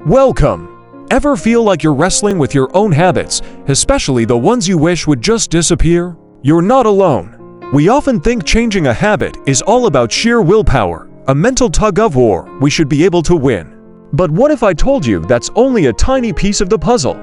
Welcome! Ever feel like you're wrestling with your own habits, especially the ones you wish would just disappear? You're not alone. We often think changing a habit is all about sheer willpower, a mental tug-of-war we should be able to win. But what if I told you that's only a tiny piece of the puzzle?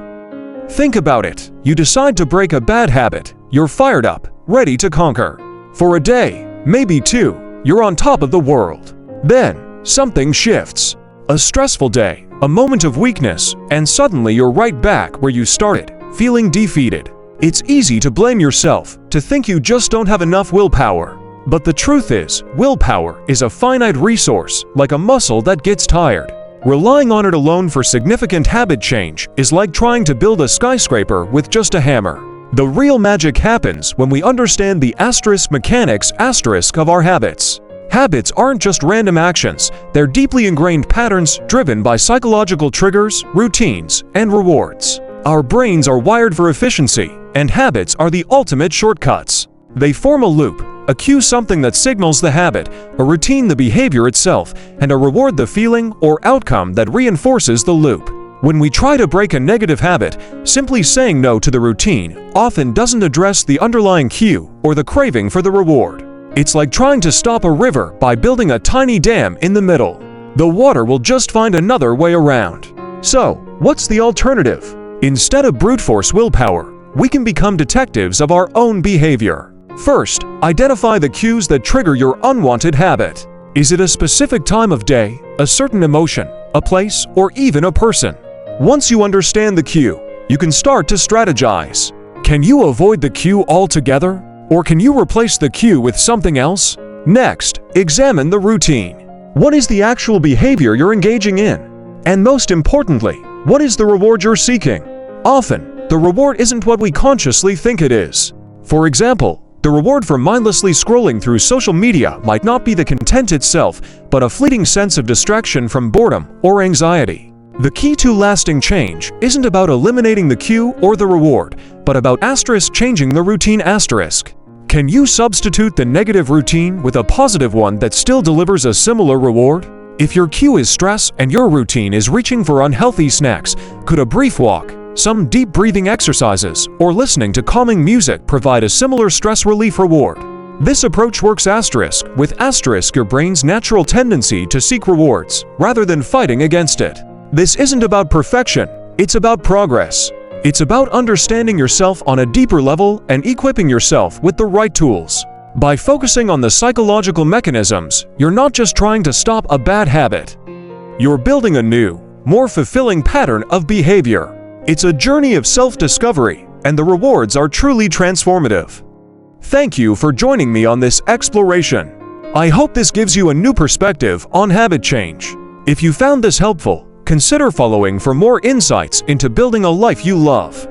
Think about it. You decide to break a bad habit. You're fired up, ready to conquer. For a day, maybe two, you're on top of the world. Then, something shifts. A stressful day, a moment of weakness, and suddenly you're right back where you started, feeling defeated. It's easy to blame yourself, to think you just don't have enough willpower. But the truth is, willpower is a finite resource, like a muscle that gets tired. Relying on it alone for significant habit change is like trying to build a skyscraper with just a hammer. The real magic happens when we understand the mechanics of our habits. Habits aren't just random actions, they're deeply ingrained patterns driven by psychological triggers, routines, and rewards. Our brains are wired for efficiency, and habits are the ultimate shortcuts. They form a loop, a cue something that signals the habit, a routine the behavior itself, and a reward the feeling or outcome that reinforces the loop. When we try to break a negative habit, simply saying no to the routine often doesn't address the underlying cue or the craving for the reward. It's like trying to stop a river by building a tiny dam in the middle. The water will just find another way around. So, what's the alternative? Instead of brute force willpower, we can become detectives of our own behavior. First, identify the cues that trigger your unwanted habit. Is it a specific time of day, a certain emotion, a place, or even a person? Once you understand the cue, you can start to strategize. Can you avoid the cue altogether? Or can you replace the cue with something else? Next, examine the routine. What is the actual behavior you're engaging in? And most importantly, what is the reward you're seeking? Often, the reward isn't what we consciously think it is. For example, the reward for mindlessly scrolling through social media might not be the content itself, but a fleeting sense of distraction from boredom or anxiety. The key to lasting change isn't about eliminating the cue or the reward, but about changing the routine . Can you substitute the negative routine with a positive one that still delivers a similar reward? If your cue is stress and your routine is reaching for unhealthy snacks, could a brief walk, some deep breathing exercises, or listening to calming music provide a similar stress relief reward? This approach works with your brain's natural tendency to seek rewards, rather than fighting against it. This isn't about perfection, it's about progress. It's about understanding yourself on a deeper level and equipping yourself with the right tools. By focusing on the psychological mechanisms, you're not just trying to stop a bad habit. You're building a new, more fulfilling pattern of behavior. It's a journey of self-discovery, and the rewards are truly transformative. Thank you for joining me on this exploration. I hope this gives you a new perspective on habit change. If you found this helpful, consider following for more insights into building a life you love.